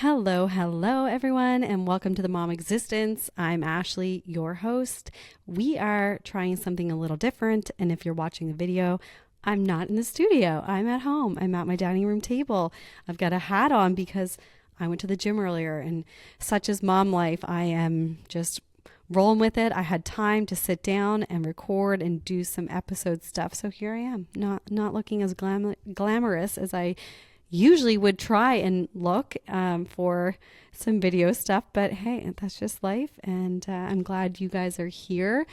Hello, everyone, and welcome to the Mom Existence. I'm Ashley, your host. We are trying something a little different, and if you're watching the video, I'm not in the studio. I'm at home. I'm at my dining room table. I've got a hat on because I went to the gym earlier, and such is mom life. I am just rolling with it. I had time to sit down and record and do some episode stuff, so here I am, not looking as glamorous as I usually would try and look for some video stuff, but hey, that's just life, and I'm glad you guys are here.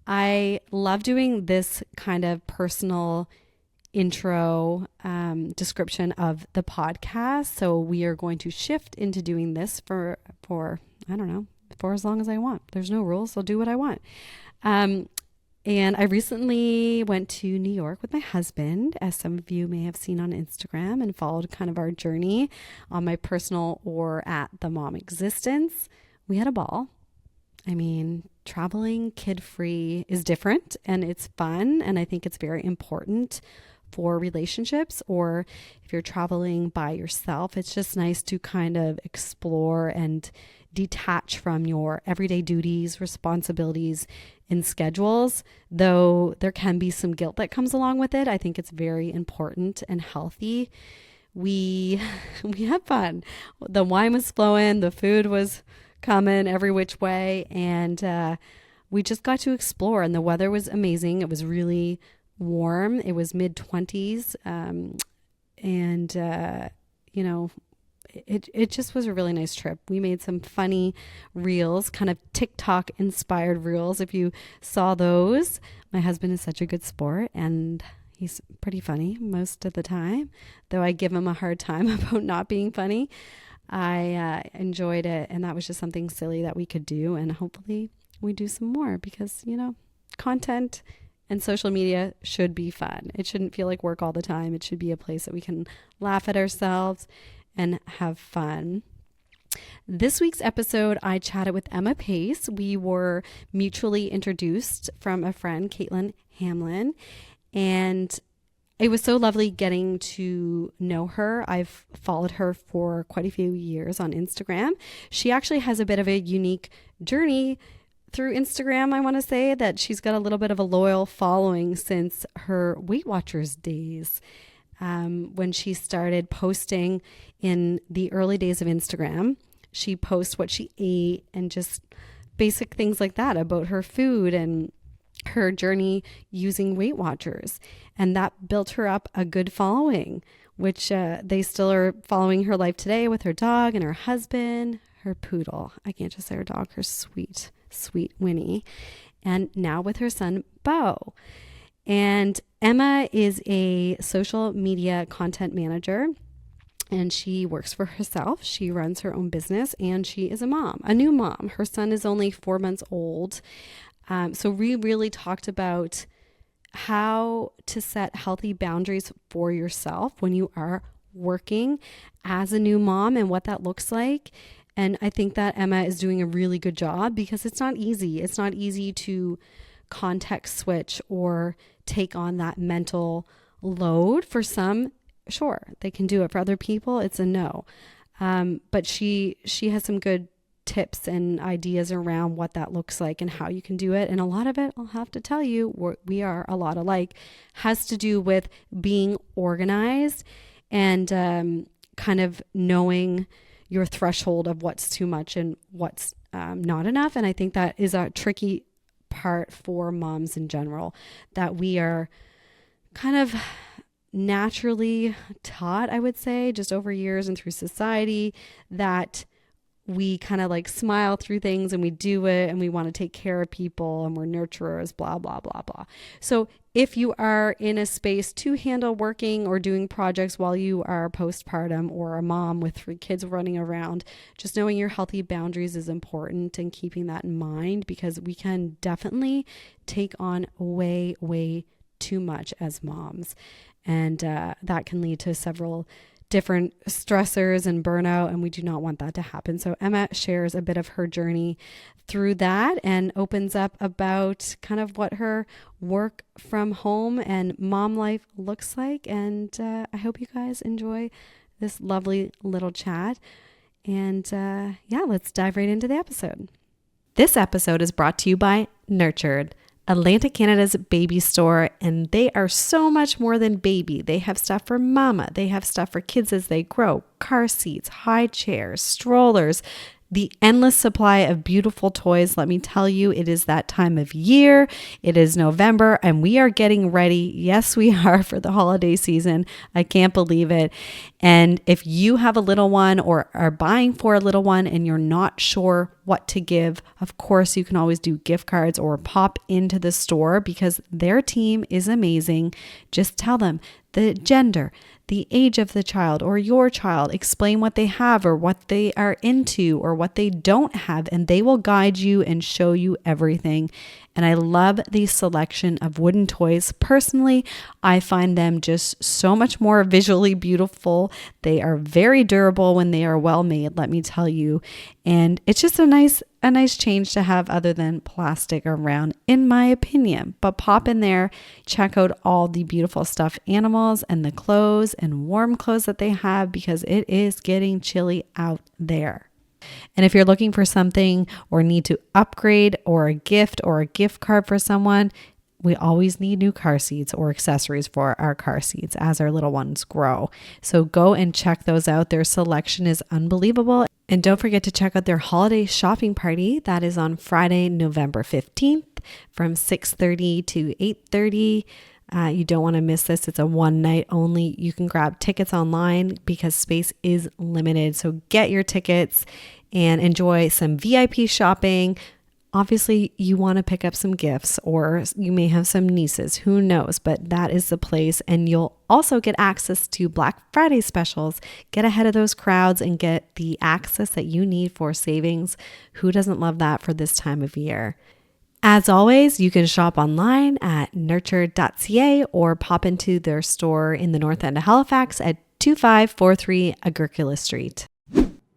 I love doing this kind of personal intro description of the podcast, so we are going to shift into doing this for I don't know, for as long as I want. There's no rules. I'll do what I want. And I recently went to New York with my husband, as some of you may have seen on Instagram, and followed kind of our journey on my personal or at the Mom Existence. We had a ball. I mean, traveling kid-free is different and it's fun. And I think it's very important for relationships, or if you're traveling by yourself, it's just nice to kind of explore and detach from your everyday duties, responsibilities, and schedules. Though there can be some guilt that comes along with it, I think it's very important and healthy. We had fun. The wine was flowing, the food was coming every which way, and we just got to explore, and the weather was amazing. It was really warm. It was mid-20s, it just was a really nice trip. We made some funny reels, kind of TikTok inspired reels. If you saw those, my husband is such a good sport and he's pretty funny most of the time, though I give him a hard time about not being funny. I enjoyed it, and that was just something silly that we could do, and hopefully we do some more because, content and social media should be fun. It shouldn't feel like work all the time. It should be a place that we can laugh at ourselves and have fun. This week's episode, I chatted with Emma Pace. We were mutually introduced from a friend, Caitlin Hamlin, and it was so lovely getting to know her. I've followed her for quite a few years on Instagram. She actually has a bit of a unique journey through Instagram. I want to say that she's got a little bit of a loyal following since her Weight Watchers days. When she started posting in the early days of Instagram, she posts what she ate and just basic things like that about her food and her journey using Weight Watchers. And that built her up a good following, which they still are following her life today with her dog and her husband, her poodle. I can't just say her dog, her sweet Winnie. And now with her son, Bo. And Emma is a social media content manager, and she works for herself. She runs her own business, and she is a new mom. Her son is only 4 months old. So we really talked about how to set healthy boundaries for yourself when you are working as a new mom and what that looks like. And I think that Emma is doing a really good job because it's not easy. It's not easy to context switch or take on that mental load. For some, sure, they can do it. For other people, it's a no. But she has some good tips and ideas around what that looks like and how you can do it. And a lot of it, I'll have to tell you, we are a lot alike, has to do with being organized and kind of knowing your threshold of what's too much and what's not enough. And I think that is a tricky part for moms in general, that we are kind of naturally taught, I would say, just over years and through society, that we kind of like smile through things and we do it and we want to take care of people and we're nurturers, blah, blah, blah, blah. So if you are in a space to handle working or doing projects while you are postpartum or a mom with 3 kids running around, just knowing your healthy boundaries is important and keeping that in mind, because we can definitely take on way, way too much as moms. And that can lead to several different stressors and burnout, and we do not want that to happen. So Emma shares a bit of her journey through that and opens up about kind of what her work from home and mom life looks like. And I hope you guys enjoy this lovely little chat. And yeah, let's dive right into the episode. This episode is brought to you by Nurtured, Atlantic Canada's baby store, and they are so much more than baby. They have stuff for mama. They have stuff for kids as they grow, car seats, high chairs, strollers, the endless supply of beautiful toys. Let me tell you, it is that time of year. It is November and we are getting ready. Yes, we are, for the holiday season. I can't believe it. And if you have a little one or are buying for a little one and you're not sure what to give, of course, you can always do gift cards or pop into the store because their team is amazing. Just tell them the gender, the age of the child or your child, explain what they have or what they are into or what they don't have, and they will guide you and show you everything. And I love the selection of wooden toys. Personally, I find them just so much more visually beautiful. They are very durable when they are well made, let me tell you. And it's just a nice change to have other than plastic around, in my opinion. But pop in there, check out all the beautiful stuffed animals and the clothes and warm clothes that they have because it is getting chilly out there. And if you're looking for something or need to upgrade or a gift card for someone, we always need new car seats or accessories for our car seats as our little ones grow. So go and check those out. Their selection is unbelievable. And don't forget to check out their holiday shopping party. That is on Friday, November 15th from 6:30 to 8:30. You don't want to miss this. It's a one night only. You can grab tickets online because space is limited. So get your tickets and enjoy some VIP shopping. Obviously, you want to pick up some gifts or you may have some nieces, who knows, but that is the place. And you'll also get access to Black Friday specials. Get ahead of those crowds and get the access that you need for savings. Who doesn't love that for this time of year? As always, you can shop online at nurtured.ca or pop into their store in the north end of Halifax at 2543 Agricola Street.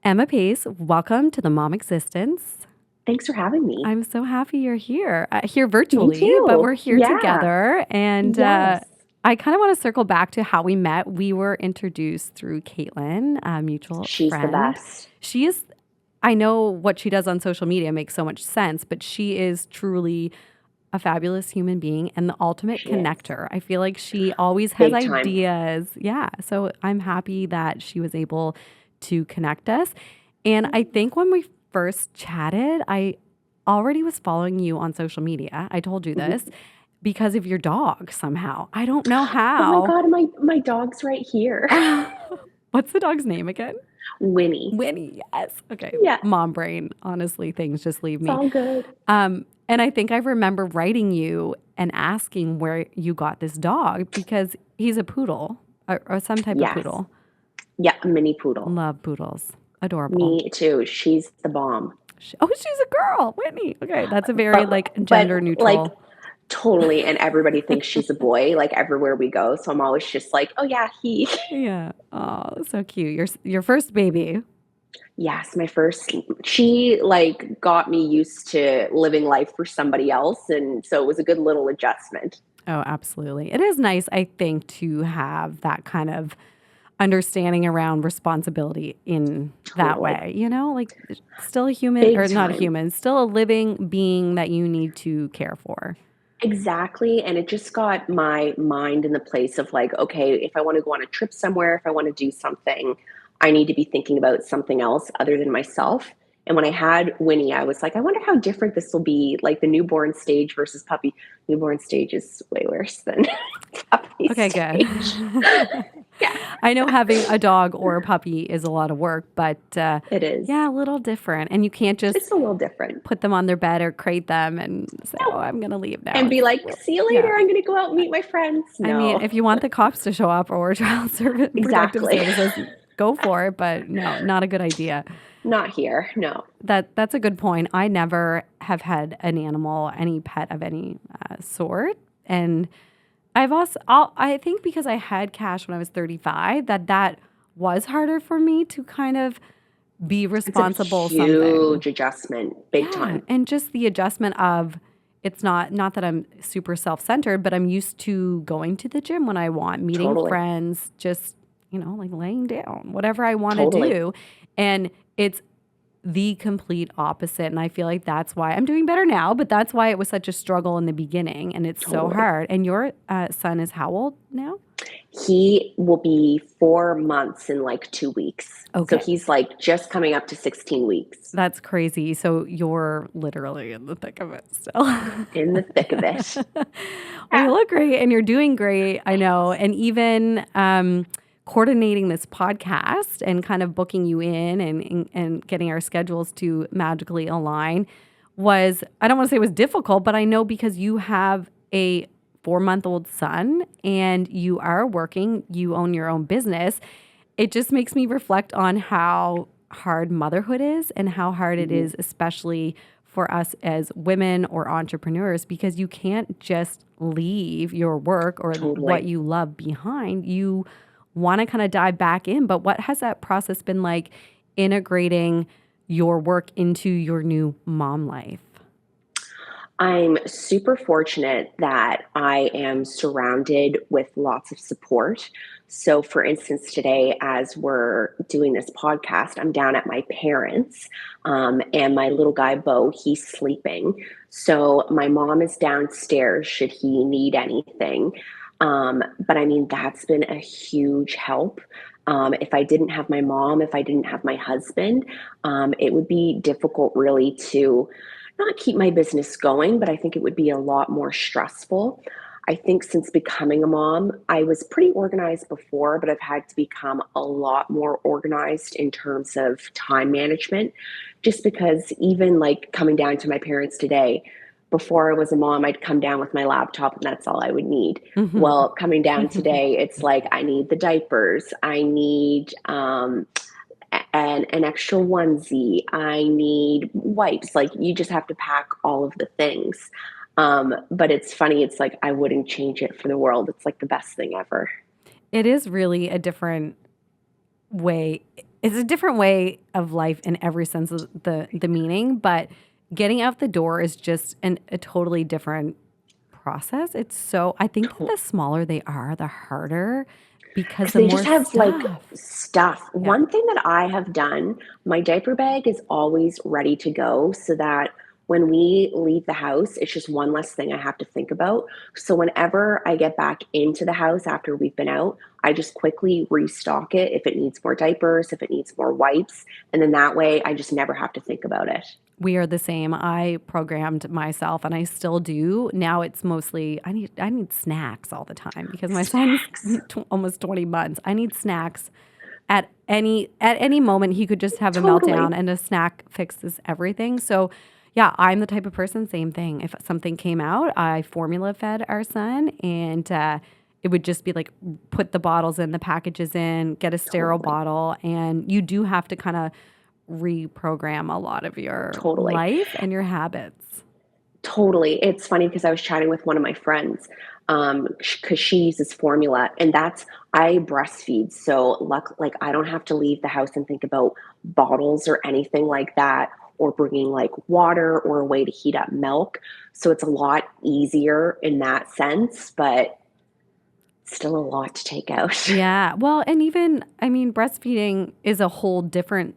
Emma Pace, welcome to the Mom Existence. Thanks for having me. I'm so happy you're here. Here virtually, but we're here together. And Yes. I kind of want to circle back to how we met. We were introduced through Caitlin, a mutual She's friend. the best. She is, I know what she does on social media makes so much sense, but she is truly a fabulous human being and the ultimate She is. connector. I feel like she always has Big time. ideas. Yeah. So I'm happy that she was able to connect us. And I think when we first chatted, I already was following you on social media. I told you this because of your dog somehow. I don't know Oh how. my God, my dog's right here. What's the dog's name again? Winnie. Winnie, yes. Okay. Yeah. Mom brain. Honestly, things just leave It's me. all good. And I think I remember writing you and asking where you got this dog because he's a poodle or some type of Yes. poodle. Yeah, a mini poodle. Love poodles. Adorable. Me too. She's the bomb. She's a girl, Whitney. Okay, that's a very gender neutral. Like totally, and everybody thinks she's a boy. Like everywhere we go, so I'm always just like, oh yeah, he. Yeah. Oh, so cute. Your first baby. Yes, my first. She got me used to living life for somebody else, and so it was a good little adjustment. Oh, absolutely. It is nice, I think, to have that kind of understanding around responsibility in that Totally. way, still a human Big or not a time. human, still a living being that you need to care for. Exactly. And it just got my mind in the place of like, okay, if I want to go on a trip somewhere, if I want to do something, I need to be thinking about something else other than myself. And when I had Winnie, I was like, I wonder how different this will be, like the newborn stage versus puppy. Newborn stage is way worse than puppy Okay, stage. good. Yeah. I know having a dog or a puppy is a lot of work, but It is. yeah, a little different. And you can't just It's a little different. put them on their bed or crate them and say, No. oh, I'm going to leave now. And be like, see you later. Yeah. I'm going to go out and meet my friends. No. I mean, if you want the cops to show up or child protective Exactly. services, go for it. But no, not a good idea. Not here. No. That's a good point. I never have had an animal, any pet of any sort. And I think because I had Cash when I was 35, that was harder for me to kind of be responsible. It's a huge adjustment, big time. And just the adjustment of, it's not that I'm super self-centered, but I'm used to going to the gym when I want, meeting Totally. friends, just, like laying down, whatever I want to Totally. do. And it's the complete opposite. And I feel like that's why I'm doing better now, but that's why it was such a struggle in the beginning and it's so Totally. hard. And your son is how old now? He will be 4 months in like 2 weeks. So Okay. he's like just coming up to 16 weeks, That's crazy. So you're literally in the thick of it still. in the thick of it. Well, you look great and you're doing great. I know. And even coordinating this podcast and kind of booking you in and getting our schedules to magically align was, I don't want to say it was difficult, but I know because you have a 4-month-old son and you are working, you own your own business. It just makes me reflect on how hard motherhood is and how hard it Mhm. is, especially for us as women or entrepreneurs, because you can't just leave your work or what Totally. you love behind. You want to kind of dive back in. But what has that process been like integrating your work into your new mom life? I'm super fortunate that I am surrounded with lots of support. So, for instance, today, as we're doing this podcast, I'm down at my parents', and my little guy, Bo, he's sleeping. So, my mom is downstairs should he need anything. But I mean, that's been a huge help. If I didn't have my mom, if I didn't have my husband, it would be difficult really to not keep my business going, but I think it would be a lot more stressful. I think since becoming a mom, I was pretty organized before, but I've had to become a lot more organized in terms of time management, just because even like coming down to my parents today, before I was a mom, I'd come down with my laptop and that's all I would need. Hmm. Well, coming down today, it's like I need the diapers, I need an extra onesie. I need wipes. Like you just have to pack all of the things. But it's funny. It's like I wouldn't change it for the world. It's like the best thing ever. It is really a different way. It's a different way of life in every sense of the meaning, but getting out the door is just a totally different process. It's so I think that the smaller they are, the harder because Because the they more just have like stuff. stuff. Yeah. One thing that I have done, my diaper bag is always ready to go so that when we leave the house, it's just one less thing I have to think about. So whenever I get back into the house after we've been out, I just quickly restock it if it needs more diapers, if it needs more wipes. And then that way I just never have to think about it. We are the same. I programmed myself and I still do. Now it's mostly I need snacks all the time because my son's Snacks. almost 20 months. I need snacks at any moment. He could just have a meltdown Totally. and a snack fixes everything. So yeah, I'm the type of person, same thing. If something came out, I formula fed our son and it would just be like put the bottles in, the packages in, get a sterile Totally. bottle. And you do have to kind of reprogram a lot of your Totally. life and your habits. Totally. It's funny because I was chatting with one of my friends because she uses formula, and that's I breastfeed. So, like, I don't have to leave the house and think about bottles or anything like that, or bringing like water or a way to heat up milk. So, it's a lot easier in that sense, but still a lot to take out. Yeah. Well, and even, I mean, breastfeeding is a whole different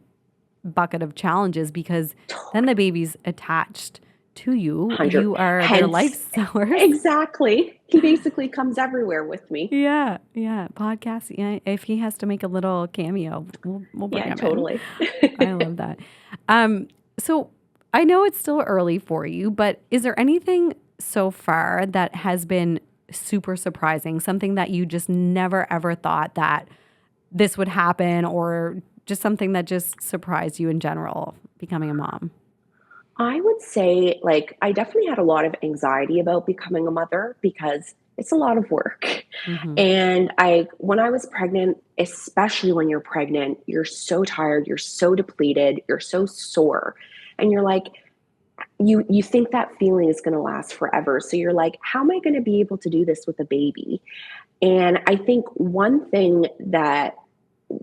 bucket of challenges because then the baby's attached to you. 100. You are their Hence, life source. exactly. He basically comes everywhere with me. Yeah. Yeah. Podcast. Yeah. If he has to make a little cameo, we'll bring Yeah, him in. totally. I love that. So I know it's still early for you, but is there anything so far that has been super surprising? Something that you just never ever thought that this would happen, or just something that just surprised you in general becoming a mom? I would say, like, I definitely had a lot of anxiety about becoming a mother because it's a lot of work. Hmm. And when I was pregnant, especially when you're pregnant, you're so tired, you're so depleted, you're so sore. And you're like, you think that feeling is going to last forever. So you're like, how am I going to be able to do this with a baby? And I think one thing that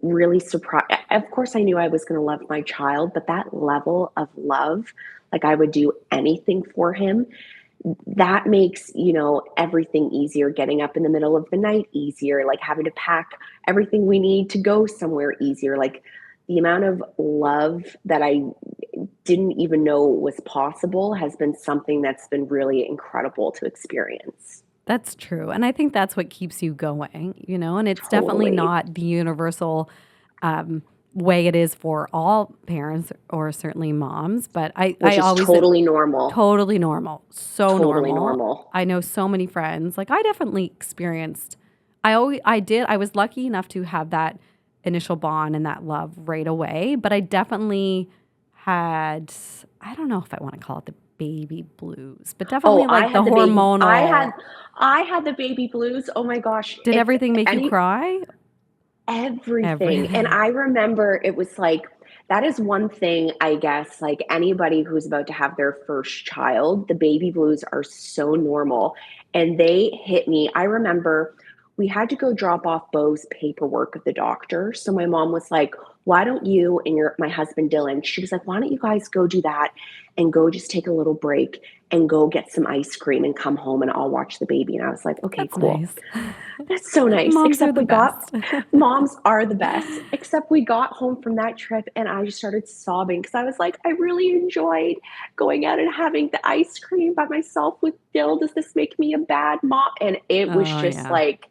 really surprised, of course, I knew I was going to love my child, but that level of love, like I would do anything for him, that makes, everything easier. Getting up in the middle of the night easier, like having to pack everything we need to go somewhere easier. Like the amount of love that I didn't even know was possible has been something that's been really incredible to experience. That's true. And I think that's what keeps you going, and it's definitely Totally. not the universal um, way it is for all parents or certainly moms, but I Which is always, totally normal. totally normal, so Totally normal. normal. I know so many friends, like I definitely experienced, I was lucky enough to have that initial bond and that love right away, but I definitely had, I don't know if I want to call it the baby blues, but Oh, definitely like the hormonal. I had the baby blues. Oh my gosh. Did If everything make you any cry? Everything. And Everything. I remember it was like, that is one thing, I guess, like anybody who's about to have their first child, the baby blues are so normal. And they hit me. I remember we had to go drop off Bo's paperwork at the doctor. So my mom was like, why don't you and my husband Dylan, she was like, why don't you guys go do that and go just take a little break and go get some ice cream and come home and I'll watch the baby. And I was like, okay, That's cool. nice. That's so nice. Moms are Except the we got best. Moms are the best. Except we got home from that trip and I just started sobbing because I was like, I really enjoyed going out and having the ice cream by myself with Dill. Does this make me a bad mom? And it was Oh, just yeah. like,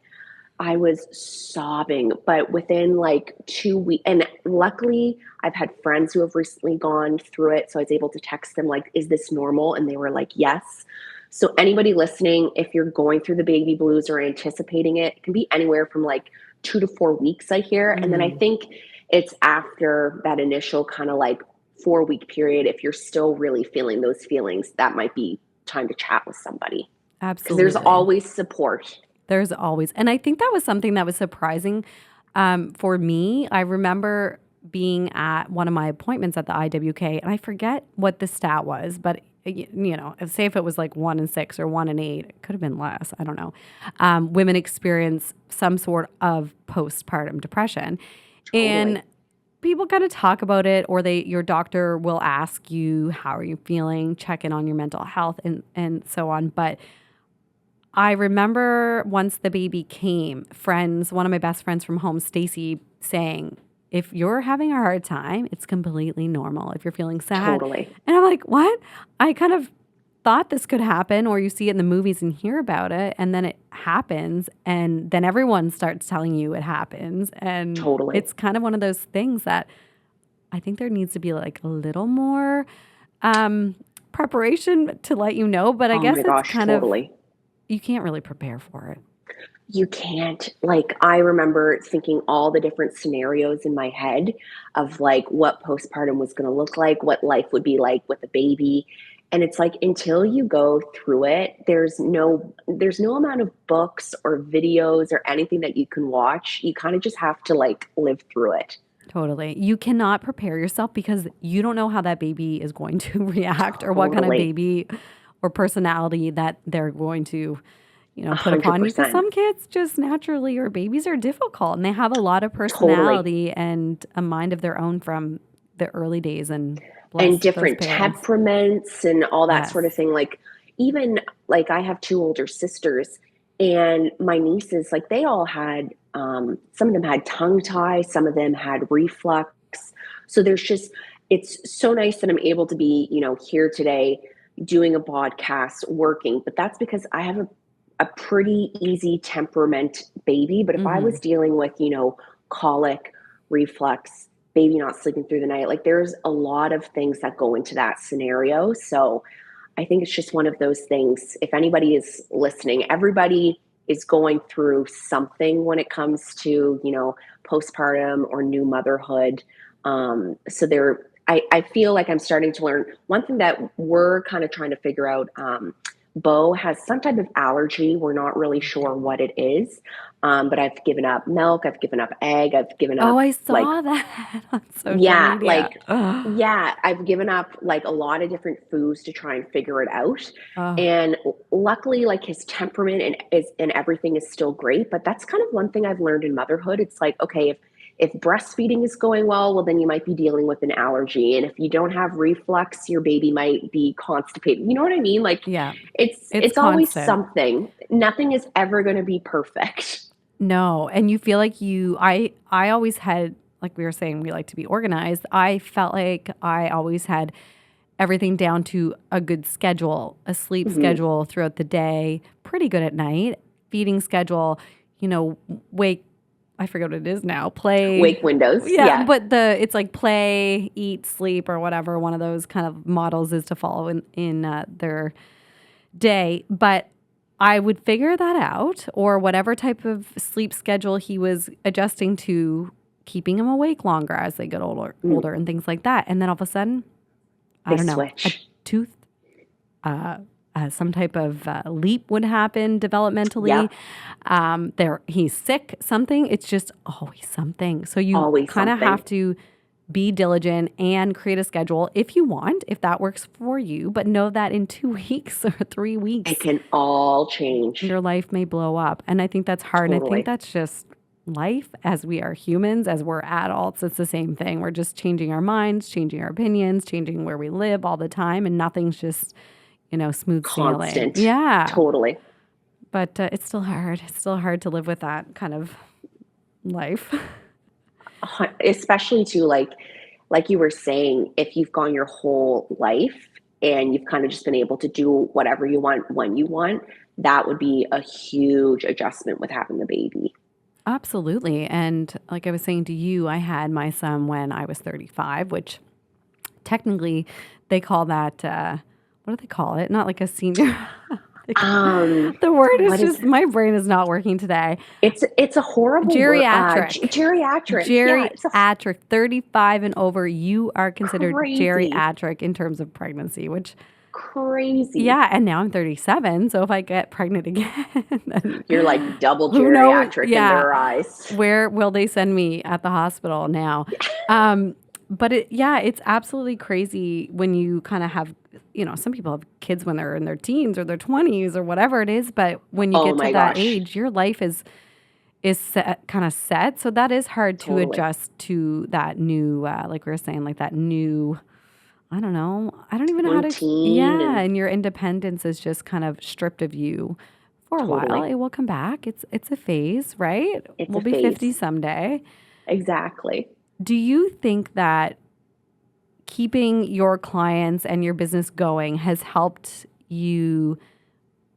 I was sobbing. But within like 2 weeks, and luckily, I've had friends who have recently gone through it. So I was able to text them, like, is this normal? And they were like, yes. So, anybody listening, if you're going through the baby blues or anticipating it, it can be anywhere from like 2 to 4 weeks, I hear. And then I Mhm. think it's after that initial kind of like 4 week period, if you're still really feeling those feelings, that might be time to chat with somebody because there's Absolutely. always support. There's always, and I think that was something that was surprising for me. I remember being at one of my appointments at the IWK, and I forget what the stat was, but say if it was like 1 in 6 or 1 in 8, it could have been less. I don't know. Women experience some sort of postpartum depression, and Totally. people kind of talk about it, or your doctor will ask you, how are you feeling, check in on your mental health, and so on. But I remember once the baby came, one of my best friends from home, Stacy, saying, if you're having a hard time, it's completely normal if you're feeling sad. Totally. And I'm like, what? I kind of thought this could happen, or you see it in the movies and hear about it, and then it happens, and then everyone starts telling you it happens. And Totally. it's kind of one of those things that I think there needs to be like a little more preparation to let you know. But I Oh my guess it's gosh, kind of, totally. you can't really prepare for it. You can't, like, I remember thinking all the different scenarios in my head of like what postpartum was going to look like, what life would be like with a baby. And it's like until you go through it, there's no amount of books or videos or anything that you can watch. You kind of just have to like live through it. Totally. You cannot prepare yourself because you don't know how that baby is going to react, or what kind of Totally. baby or personality that they're going to, A put hundred upon you. Because percent. some kids just naturally, or babies are difficult, and they have a lot of Totally. personality and a mind of their own from the early days. And And bless those different parents. temperaments and all that sort of Yes. thing. Like, even like I have two older sisters, and my nieces, like, they all had, some of them had tongue tie, some of them had reflux. So it's so nice that I'm able to be, here today doing a podcast, working, but that's because I have a pretty easy temperament baby. But if I Mm-hmm. was dealing with, colic, reflux, baby not sleeping through the night, like there's a lot of things that go into that scenario. So I think it's just one of those things. If anybody is listening, everybody is going through something when it comes to, postpartum or new motherhood. So I feel like I'm starting to learn one thing that we're kind of trying to figure out. Bo has some type of allergy. We're not really Okay. sure what it is. But I've given up milk. I've given up egg. I've given Oh, up I like, saw that on social yeah, media. like, Oh, yeah, I've given up like a lot of different foods to try and figure it out. oh, And luckily, like his temperament and everything is still great. But that's kind of one thing I've learned in motherhood. It's like, okay, if breastfeeding is going well, then you might be dealing with an allergy. And if you don't have reflux, your baby might be constipated. You know what I mean? Like yeah. it's It's it's always constant. something. Nothing is ever going to be perfect. No, and you feel like I always had like we were saying, we like to be organized. I felt like I always had everything down to a good schedule, a sleep Hmm. schedule throughout the day, pretty good at night, feeding schedule, wake, I forget what it is now, play. Wake windows. Yeah, Yeah. but it's like play, eat, sleep, or whatever one of those kind of models is to follow in their day. But I would figure that out, or whatever type of sleep schedule he was adjusting to, keeping him awake longer as they get Mm. older and things like that. And then all of a sudden, I They don't know, a switch. tooth, uh, some type of leap would happen developmentally. Yep. He's sick, something. It's just always something. So you Always kind of something. have to be diligent and create a schedule if you want, if that works for you. But know that in 2 weeks or three It weeks, can all change. your life may blow up. And I think that's hard. And I think Totally. that's just life as we are humans, as we're adults. It's the same thing. We're just changing our minds, changing our opinions, changing where we live all the time. And nothing's just, smooth sailing. Constant. Yeah. Totally. But it's still hard. It's still hard to live with that kind of life. Especially to like you were saying, if you've gone your whole life and you've kind of just been able to do whatever you want when you want, that would be a huge adjustment with having a baby. Absolutely. And like I was saying to you, I had my son when I was 35, which technically they call that, what do they call it? Not like a senior. Um, The word is what is just, my brain is not working today. it's a horrible word. Geriatric. Geriatric. Yeah, it's a Geriatric, 35 and over, you are considered crazy, geriatric in terms of pregnancy, which, crazy. yeah, and now I'm 37. So if I get pregnant again, then You're like double who knows? geriatric in Yeah. their eyes. Where will they send me at the hospital now? But it's absolutely crazy when you kind of have, some people have kids when they're in their teens or their 20s or whatever it is. But when you Oh get to my that gosh, age, your life is set, kind of set. So that is hard to totally. adjust to that new, like we were saying, like that new, I don't know. I don't even know how to, Routine yeah. and And your independence is just kind of stripped of you for a while. totally. It will come back. It's a phase, right? It's We'll a be 50 phase. someday. Exactly. Do you think that keeping your clients and your business going has helped you,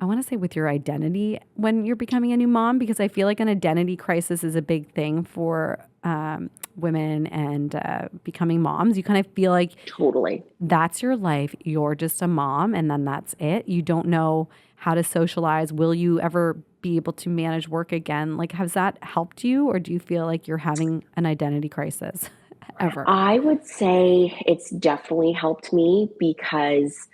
I want to say, with your identity when you're becoming a new mom? Because I feel like an identity crisis is a big thing for women and becoming moms. You kind of feel like Totally. that's your life. You're just a mom and then that's it. You don't know how to socialize. Will you ever be able to manage work again? Like, has that helped you, or do you feel like you're having an identity crisis ever? I would say it's definitely helped me because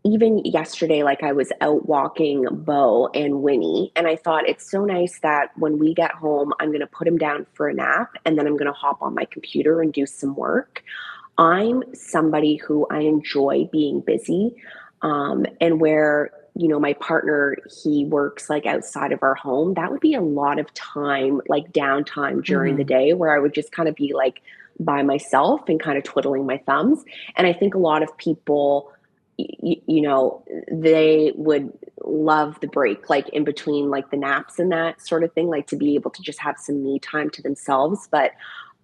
even yesterday, like I was out walking Bo and Winnie, and I thought it's so nice that when we get home, I'm going to put him down for a nap and then I'm going to hop on my computer and do some work. I'm somebody who I enjoy being busy, and where my partner, he works like outside of our home. That would be a lot of time, like downtime during the Mm-hmm. day, where I would just kind of be like by myself and kind of twiddling my thumbs. And I think a lot of people, they would love the break, like in between like the naps and that sort of thing, like to be able to just have some me time to themselves. But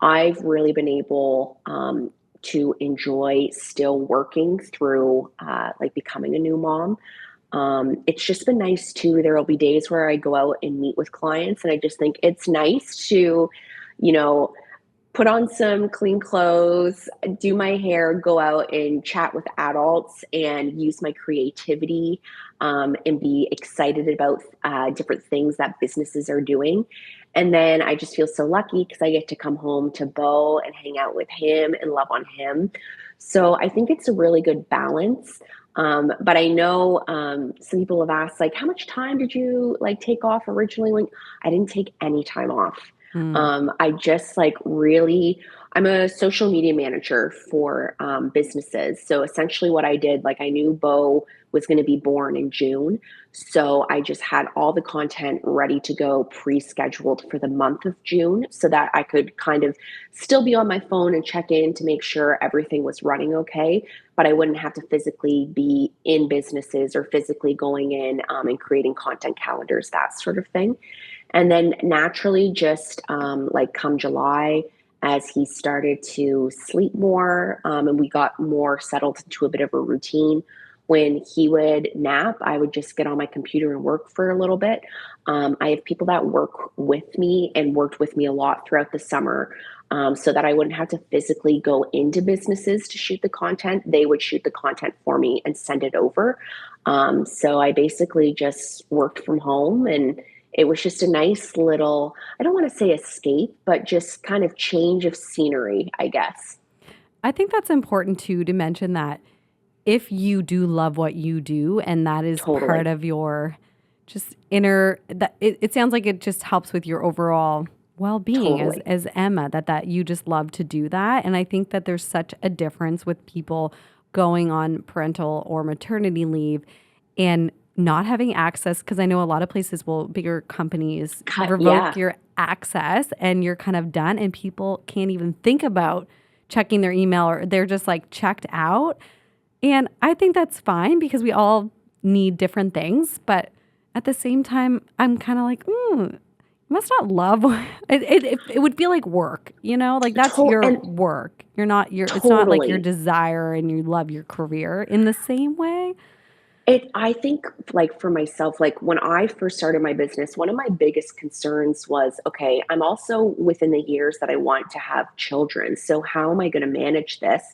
I've really been able to enjoy still working through like becoming a new mom. It's just been nice too. There will be days where I go out and meet with clients, and I just think it's nice to, you know, put on some clean clothes, do my hair, go out and chat with adults and use my creativity, and be excited about different things that businesses are doing. And then I just feel so lucky because I get to come home to Bo and hang out with him and love on him. So I think it's a really good balance. But I know some people have asked, like, how much time did you like take off originally? When I didn't take any time off. Mm. I just like really, I'm a social media manager for businesses. So essentially, what I did, like, I knew Bo was going to be born in June. So I just had all the content ready to go pre scheduled for the month of June so that I could kind of still be on my phone and check in to make sure everything was running okay. But I wouldn't have to physically be in businesses or physically going in and creating content calendars, that sort of thing. And then naturally, just like come July, as he started to sleep more, and we got more settled into a bit of a routine. When he would nap, I would just get on my computer and work for a little bit. I have people that work with me and worked with me a lot throughout the summer, so that I wouldn't have to physically go into businesses to shoot the content. They would shoot the content for me and send it over. So I basically just worked from home, and it was just a nice little, I don't want to say escape, but just kind of change of scenery, I guess. I think that's important too to mention that if you do love what you do and that is part Totally. of your just inner that it sounds like it just helps with your overall well-being Totally. as Emma that you just love to do that. And I think that there's such a difference with people going on parental or maternity leave and not having access, because I know a lot of places will, bigger companies Cut. revoke Yeah. your access and you're kind of done and people can't even think about checking their email or they're just like checked out. And I think that's fine because we all need different things. But at the same time, I'm kind of like, you must not love it would feel like work, like that's your And work. It's not like your totally. desire and you love your career in the same way. I think, like, for myself, like, when I first started my business, one of my biggest concerns was, okay, I'm also within the years that I want to have children. So how am I going to manage this?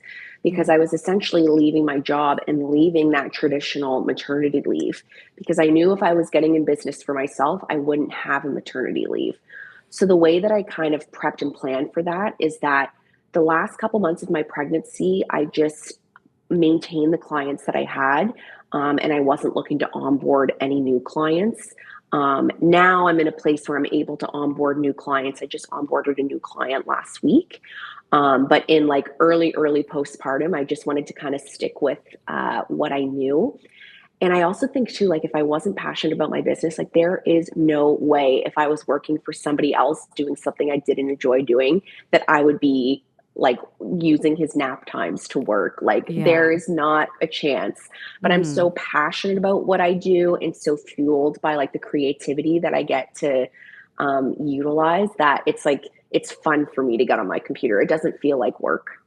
Because Yeah. I was essentially leaving my job and leaving that traditional maternity leave because I knew if I was getting in business for myself, I wouldn't have a maternity leave. So the way that I kind of prepped and planned for that is that the last couple months of my pregnancy, I just maintained the clients that I had, and I wasn't looking to onboard any new clients. Now I'm in a place where I'm able to onboard new clients. I just onboarded a new client last week. But in like early postpartum, I just wanted to kind of stick with what I knew. And I also think too, like, if I wasn't passionate about my business, like, there is no way if I was working for somebody else doing something I didn't enjoy doing that I would be like using his nap times to work. Like, there Yeah. is not a chance. But I'm Mm. so passionate about what I do and so fueled by like the creativity that I get to utilize that it's like it's fun for me to get on my computer. It doesn't feel like work.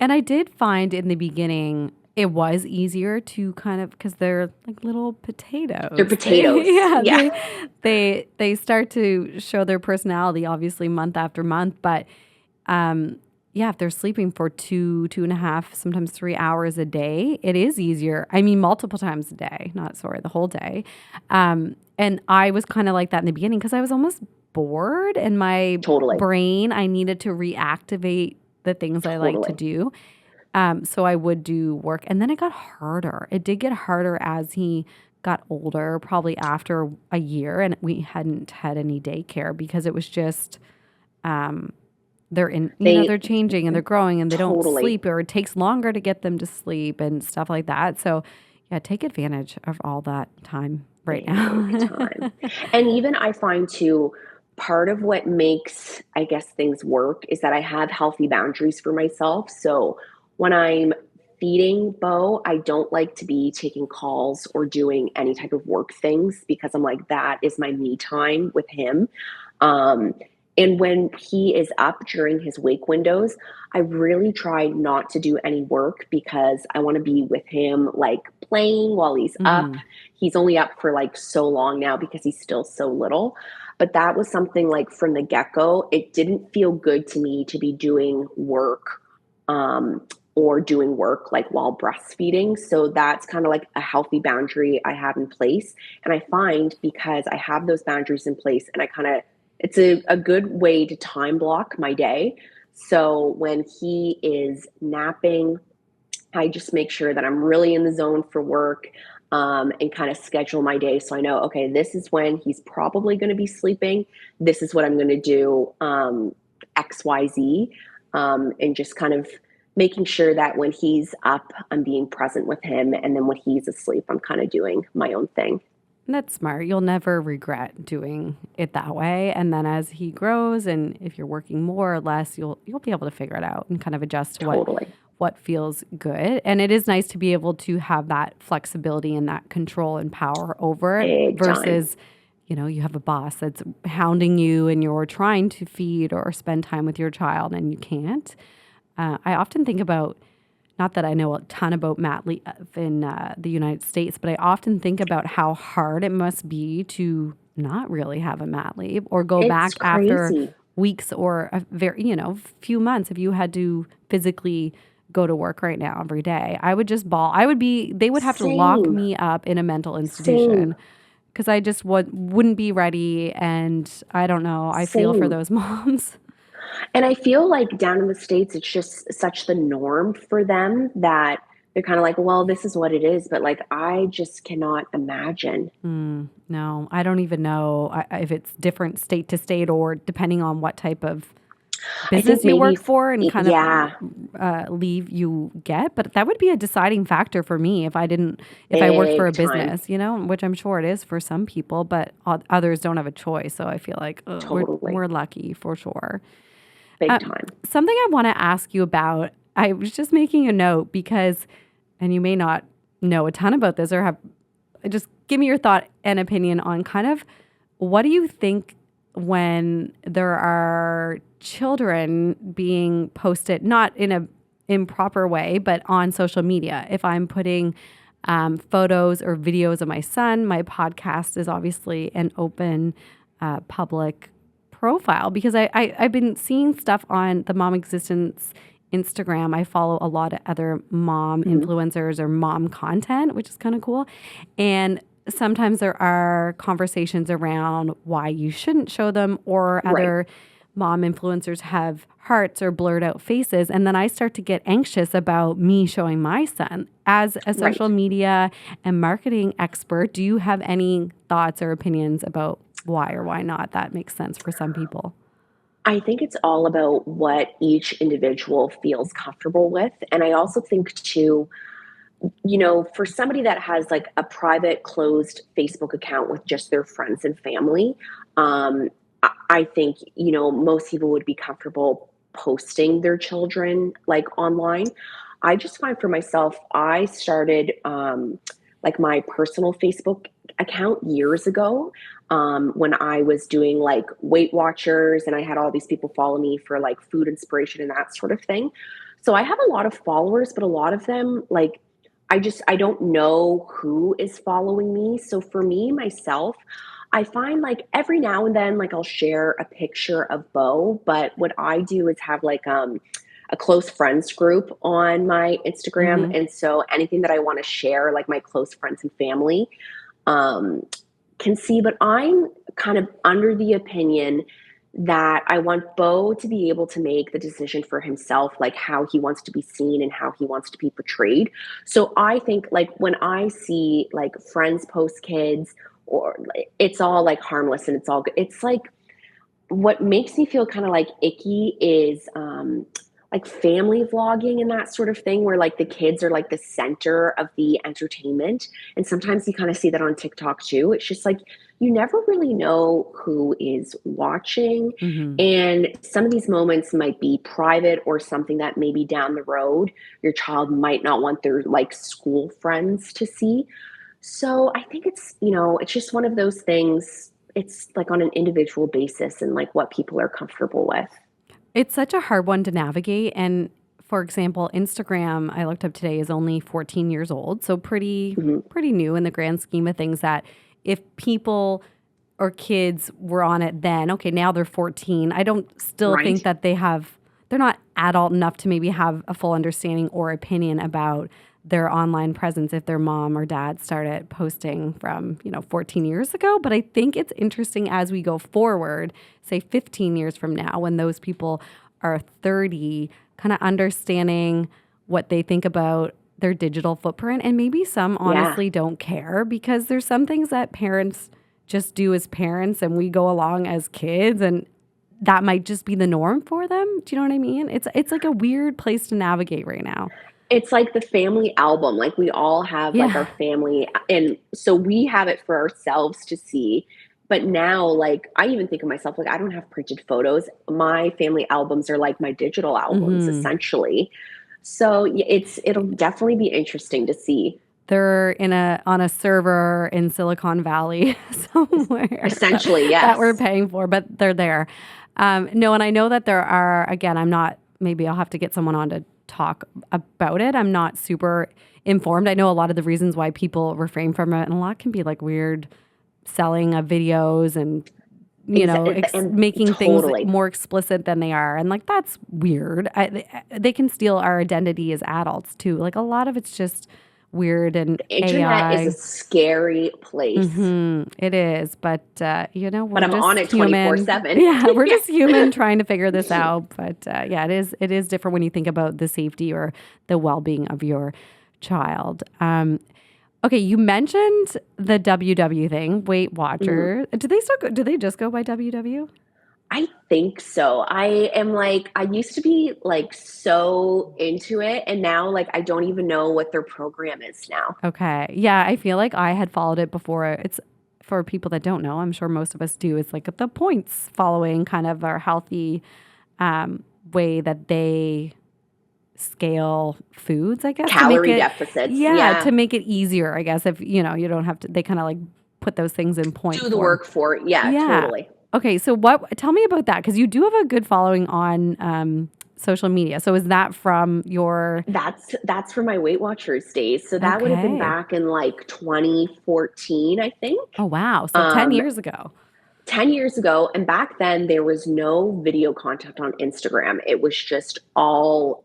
And I did find in the beginning it was easier to kind of because they're like little They're potatoes. potatoes. Yeah, Yeah. they start to show their personality obviously month after month. But yeah, if they're sleeping for 2.5, sometimes 3 hours a day, it is easier. I mean, multiple times a day, not sorry, the whole day. And I was kind of like that in the beginning because I was almost bored and my Totally. brain, I needed to reactivate the things I like to Totally. do. So I would do work. And then it got harder. It did get harder as he got older, probably after a year, and we hadn't had any daycare because it was just they're in, They they're changing and they're growing and they don't totally sleep, or it takes longer to get them to sleep and stuff like that. So yeah, take advantage of all that time right big now. time. And even I find too, part of what makes, I guess, things work is that I have healthy boundaries for myself. So when I'm feeding Bo, I don't like to be taking calls or doing any type of work things because I'm like, that is my me time with him. Um, and when he is up during his wake windows, I really try not to do any work because I want to be with him, like playing while he's up. Hmm. He's only up for like so long now because he's still so little. But that was something like from the get go, it didn't feel good to me to be doing work um, or doing work like while breastfeeding. So that's kind of like a healthy boundary I have in place. And I find because I have those boundaries in place and I kind of, it's a good way to time block my day. So when he is napping, I just make sure that I'm really in the zone for work, and kind of schedule my day. So I know, okay, this is when he's probably going to be sleeping. This is what I'm going to do, XYZ, and just kind of making sure that when he's up, I'm being present with him. And then when he's asleep, I'm kind of doing my own thing. That's smart. You'll never regret doing it that way. And then as he grows and if you're working more or less, you'll be able to figure it out and kind of adjust to Totally. what feels good. And it is nice to be able to have that flexibility and that control and power over it Big time. versus you have a boss that's hounding you and you're trying to feed or spend time with your child and you can't. I often think about, not that I know a ton about mat leave in the United States, but I often think about how hard it must be to not really have a mat leave or go It's back after crazy. weeks or a very, few months. If you had to physically go to work right now every day, I would just bawl. They would have to lock Same. me up in a mental Same. institution because I just wouldn't be ready. And I don't know. I feel for Same. those moms. And I feel like down in the States, it's just such the norm for them that they're kind of like, well, this is what it is. But like, I just cannot imagine. No, I don't even know if it's different state to state or depending on what type of I think business you maybe, work for and kind of yeah, leave you get. But that would be a deciding factor for me if I worked for a big time. business, which I'm sure it is for some people, but others don't have a choice. So I feel like Totally. we're lucky for sure. Big Uh, time. Something I want to ask you about, I was just making a note because, and you may not know a ton about this or have, just give me your thought and opinion on kind of what do you think when there are children being posted, not in a improper way, but on social media. If I'm putting photos or videos of my son, my podcast is obviously an open public profile because I've been seeing stuff on the Mom Existence Instagram. I follow a lot of other mom Mhm. influencers or mom content, which is kind of cool. And sometimes there are conversations around why you shouldn't show them, or Right. other mom influencers have hearts or blurred out faces. And then I start to get anxious about me showing my son. As a social Right. media and marketing expert, do you have any thoughts or opinions about why or why not that makes sense for some people? I think it's all about what each individual feels comfortable with. And I also think, too, for somebody that has like a private, closed Facebook account with just their friends and family, I think, most people would be comfortable posting their children like online. I just find for myself, I started like my personal Facebook account years ago when I was doing like Weight Watchers and I had all these people follow me for like food inspiration and that sort of thing. So I have a lot of followers, but a lot of them, like, I don't know who is following me. So for me, myself, I find like every now and then, like I'll share a picture of Bo, but what I do is have like a close friends group on my Instagram. Mm-hmm. And so anything that I want to share, like my close friends and family, um, can see. But I'm kind of under the opinion that I want Bo to be able to make the decision for himself, like how he wants to be seen and how he wants to be portrayed. So I think like when I see like friends post kids, or like, it's all like harmless and it's all good. It's like what makes me feel kind of like icky is like family vlogging and that sort of thing, where like the kids are like the center of the entertainment. And sometimes you kind of see that on TikTok too. It's just like you never really know who is watching. Mm-hmm. And some of these moments might be private or something that maybe down the road your child might not want their like school friends to see. So I think it's just one of those things. It's like on an individual basis and like what people are comfortable with. It's such a hard one to navigate. And for example, Instagram, I looked up today, is only 14 years old. So Mhm. pretty new in the grand scheme of things, that if people or kids were on it then, okay, now they're 14. I don't still think Right? that they're not adult enough to maybe have a full understanding or opinion about their online presence if their mom or dad started posting from, 14 years ago. But I think it's interesting as we go forward, say 15 years from now, when those people are 30, kind of understanding what they think about their digital footprint. And maybe some Yeah. honestly don't care because there's some things that parents just do as parents and we go along as kids, and that might just be the norm for them. Do you know what I mean? It's like a weird place to navigate right now. It's like the family album. Like we all have like Yeah. our family, and so we have it for ourselves to see. But now, like I even think of myself, like I don't have printed photos. My family albums are like my digital albums Mhm. essentially. So it'll definitely be interesting to see. they're on a server in Silicon Valley somewhere Essentially, that we're yes. paying for, but they're there. No, and I know that there are, again, I'm not, maybe I'll have to get someone on to talk about it. I'm not super informed. I know a lot of the reasons why people refrain from it, and a lot can be like weird selling of videos and And making things totally. more explicit than they are. And like, that's weird. They can steal our identity as adults too. Like a lot of it's just weird and The internet is a AI. scary place, It is. But, but we're I'm on just it 24 human. 7. Yeah, we're Yeah. just human trying to figure this out. But yeah, it is different when you think about the safety or the well-being of your child. Okay, you mentioned the WW thing, Weight Mhm. Watcher. Do they just go by WW? I think so. I am like, I used to be like so into it, and now like I don't even know what their program is now. Okay. Yeah, I feel like I had followed it before. It's for people that don't know. I'm sure most of us do. It's like the points following kind of our healthy way that they scale foods, I guess, to make Calorie it, deficits. yeah, Yeah. to make it easier, I guess, if, you don't have to, they kind of like put those things in point Do the form. work for it. Yeah, Yeah. totally. Okay. So tell me about that. Because you do have a good following on social media. So is that from your, That's for my Weight Watchers days. So that would have been okay. back in like 2014, I think. Oh, wow. So 10 Um, years ago. 10 years ago. And back then, there was no video content on Instagram. It was just all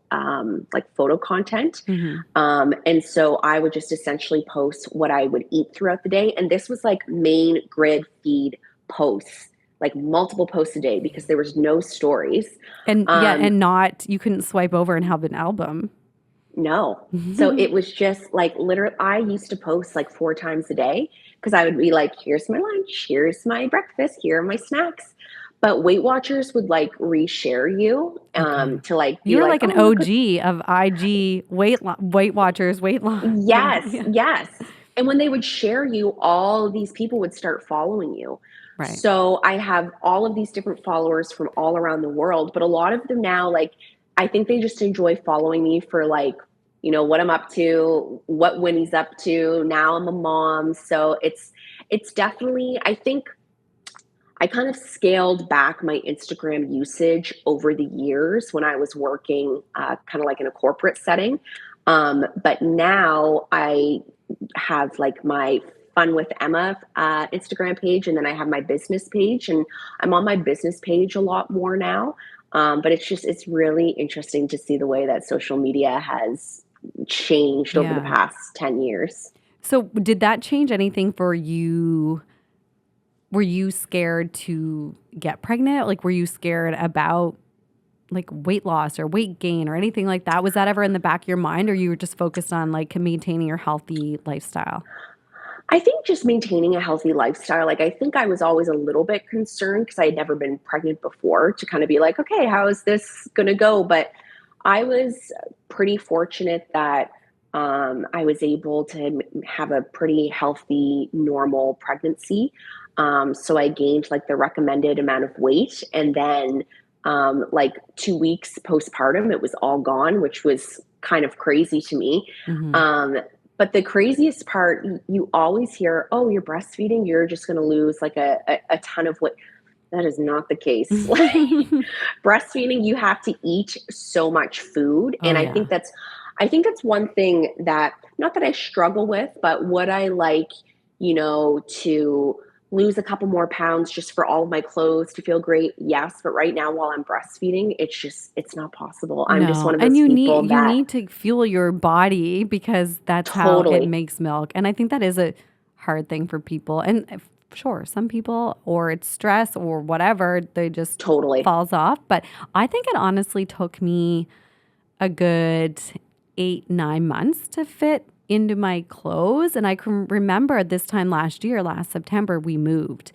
like photo content. Hmm. And so I would just essentially post what I would eat throughout the day. And this was like main grid feed posts, like multiple posts a day because there was no stories. And yeah, Um, and not, you couldn't swipe over and have an album. No. So it was just like literally, I used to post like 4 times a day because I would be like, here's my lunch, here's my breakfast, here are my snacks. But Weight Watchers would like reshare you Okay. to like be You're like, like an oh, look at, OG of IG Weight Watchers, weight loss. yes, Yeah. yes. And when they would share you, all of these people would start following you. Right. So I have all of these different followers from all around the world, but a lot of them now, like, I think they just enjoy following me for like, what I'm up to, what Winnie's up to. Now I'm a mom. So it's definitely, I think I kind of scaled back my Instagram usage over the years when I was working kind of like in a corporate setting. But now I have like my Fun with Emma Instagram page, and then I have my business page, and I'm on my business page a lot more now. But it's really interesting to see the way that social media has changed over the Yeah. past 10 years. So did that change anything for you? Were you scared to get pregnant? Like, were you scared about like weight loss or weight gain or anything like that? Was that ever in the back of your mind, or you were just focused on like maintaining your healthy lifestyle? I think just maintaining a healthy lifestyle. Like, I think I was always a little bit concerned because I had never been pregnant before to kind of be like, okay, how is this going to go? But I was pretty fortunate that I was able to have a pretty healthy, normal pregnancy. So I gained like the recommended amount of weight. And then, like 2 weeks postpartum, it was all gone, which was kind of crazy to me. Hmm. Um, but the craziest part, you always hear, oh, you're breastfeeding, you're just going to lose like a ton of weight. That is not the case. Breastfeeding, you have to eat so much food. Oh And yeah. I think that's one thing that, not that I struggle with, but would I like, to lose a couple more pounds just for all of my clothes to feel great? Yes. But right now, while I'm breastfeeding, it's not possible. I'm just No, one of and those people you that need to fuel your body because that's how it totally, makes milk. And I think that is a hard thing for people. And sure, some people, or it's stress or whatever, they just totally. falls off. But I think it honestly took me a good 8, 9 months to fit into my clothes. And I can remember this time last year, last September, we moved.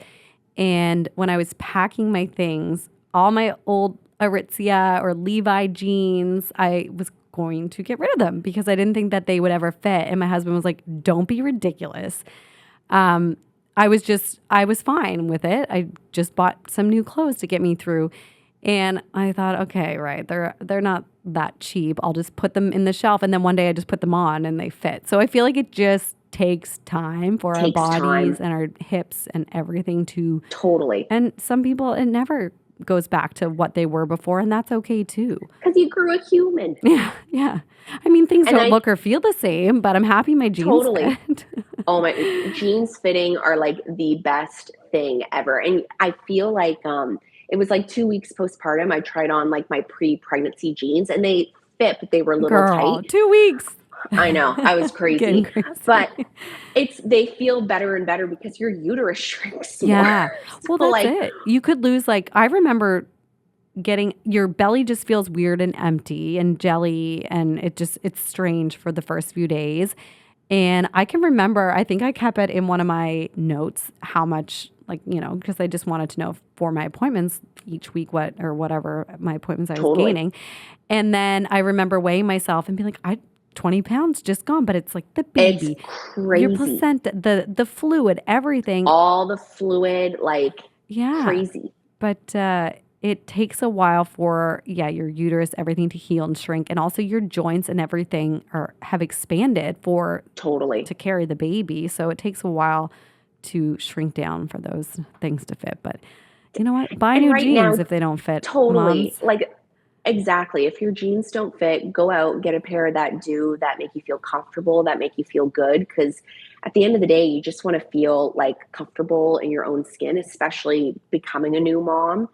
And when I was packing my things, all my old Aritzia or Levi jeans, I was going to get rid of them because I didn't think that they would ever fit. And my husband was like, don't be ridiculous. Um, I was fine with it. I just bought some new clothes to get me through. And I thought, okay, right, they're not that cheap. I'll just put them in the shelf and then one day I just put them on and they fit. So I feel like it just takes time for our Takes bodies time. and our hips and everything to, Totally. and some people, it never goes back to what they were before, and that's okay too. Because you grew a human. Yeah, yeah. I mean, things And don't I look or feel the same, but I'm happy my jeans totally, fit. oh my, jeans fitting are like the best thing ever. And I feel like it was like 2 weeks postpartum. I tried on like my pre-pregnancy jeans and they fit, but they were a little Girl, tight. 2 weeks. I know, I was Getting crazy. But crazy. they feel better and better because your uterus shrinks more. Yeah. Well, So that's like it. You could lose, like, I remember getting your belly just feels weird and empty and jelly, and it's strange for the first few days. And I can remember, I think I kept it in one of my notes how much, like, because I just wanted to know for my appointments each week what or whatever my appointments I was totally. gaining. And then I remember weighing myself and being like, 20 pounds just gone, but it's like the It's baby, your crazy. placenta, the fluid, everything. All the fluid, like Yeah. crazy. But it takes a while for, your uterus, everything to heal and shrink. And also your joints and everything have expanded Totally. to carry the baby. So it takes a while to shrink down for those things to fit. But you know what? Buy And new right jeans now, if they don't fit, totally. moms. Like exactly. If your jeans don't fit, go out, get a pair that make you feel comfortable, that make you feel good. Because at the end of the day, you just want to feel like comfortable in your own skin, especially becoming a new mom.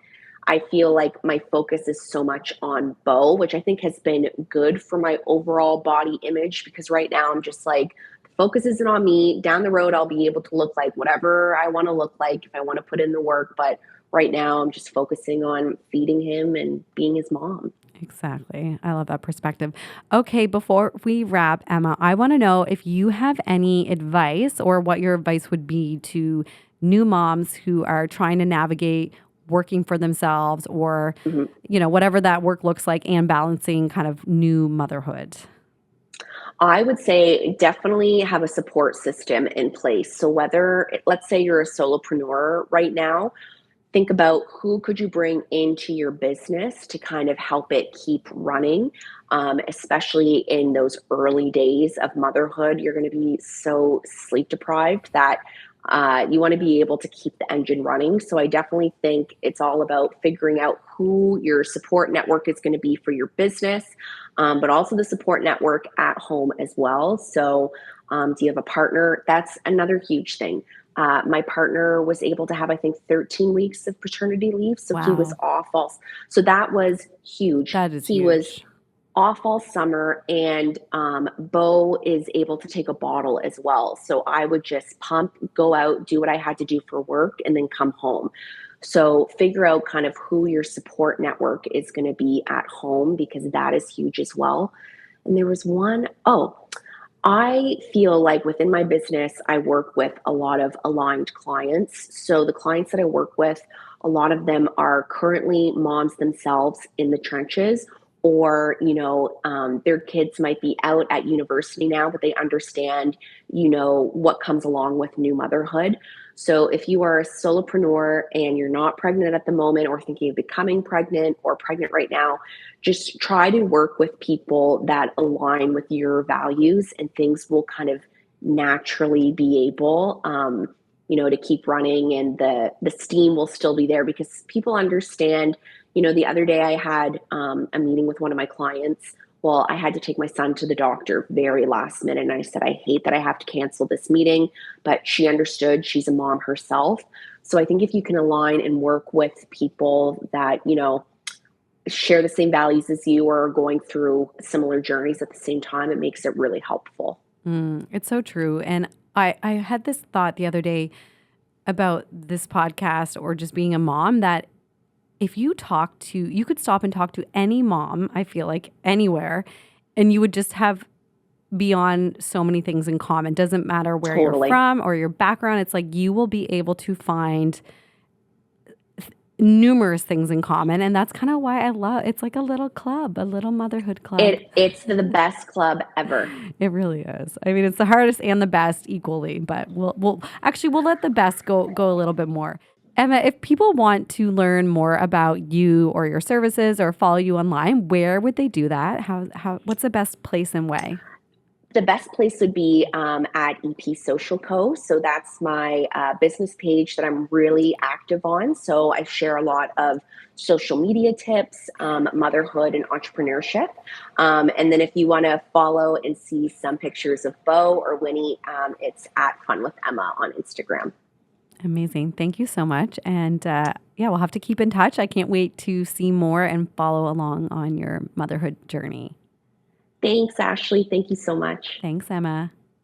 I feel like my focus is so much on bow, which I think has been good for my overall body image because right now I'm just like, the focus isn't on me. Down the road, I'll be able to look like whatever I want to look like if I want to put in the work. But right now, I'm just focusing on feeding him and being his mom. Exactly. I love that perspective. Okay, before we wrap, Emma, I want to know if you have any advice or what your advice would be to new moms who are trying to navigate working for themselves or, Mhm. whatever that work looks like and balancing kind of new motherhood. I would say definitely have a support system in place. So whether, let's say you're a solopreneur right now, think about who could you bring into your business to kind of help it keep running, especially in those early days of motherhood. You're going to be so sleep deprived that you want to be able to keep the engine running. So I definitely think it's all about figuring out who your support network is going to be for your business, but also the support network at home as well. So do you have a partner? That's another huge thing. My partner was able to have, I think, 13 weeks of paternity leave. So he was Wow. off all. So that was huge. That is He was huge. off all summer, and Bo is able to take a bottle as well. So I would just pump, go out, do what I had to do for work, and then come home. So figure out kind of who your support network is going to be at home because that is huge as well. And there was one, oh, I feel like within my business, I work with a lot of aligned clients. So the clients that I work with, a lot of them are currently moms themselves in the trenches, or their kids might be out at university now, but they understand what comes along with new motherhood. So if you are a solopreneur and you're not pregnant at the moment or thinking of becoming pregnant or pregnant right now, just try to work with people that align with your values and things will kind of naturally be able to keep running, and the steam will still be there because people understand. The other day I had a meeting with one of my clients. Well, I had to take my son to the doctor very last minute, and I said, I hate that I have to cancel this meeting, but she understood. She's a mom herself. So I think if you can align and work with people that share the same values as you or are going through similar journeys at the same time, it makes it really helpful. It's so true. And I had this thought the other day about this podcast or just being a mom that if you could stop and talk to any mom, I feel like anywhere, and you would just have beyond so many things in common. Doesn't matter where you're Totally. from or your background. It's like you will be able to find numerous things in common. And that's kind of why I love it's like a little club, a little motherhood club. It's the best club ever. It really is. I mean, it's the hardest and the best equally, but we'll let the best go a little bit more. Emma, if people want to learn more about you or your services or follow you online, where would they do that? What's the best place and way? The best place would be at EP Social Co. So that's my business page that I'm really active on. So I share a lot of social media tips, motherhood, and entrepreneurship. And then if you want to follow and see some pictures of Bo or Winnie, it's at Fun with Emma on Instagram. Amazing. Thank you so much. And yeah, we'll have to keep in touch. I can't wait to see more and follow along on your motherhood journey. Thanks, Ashley. Thank you so much. Thanks, Emma.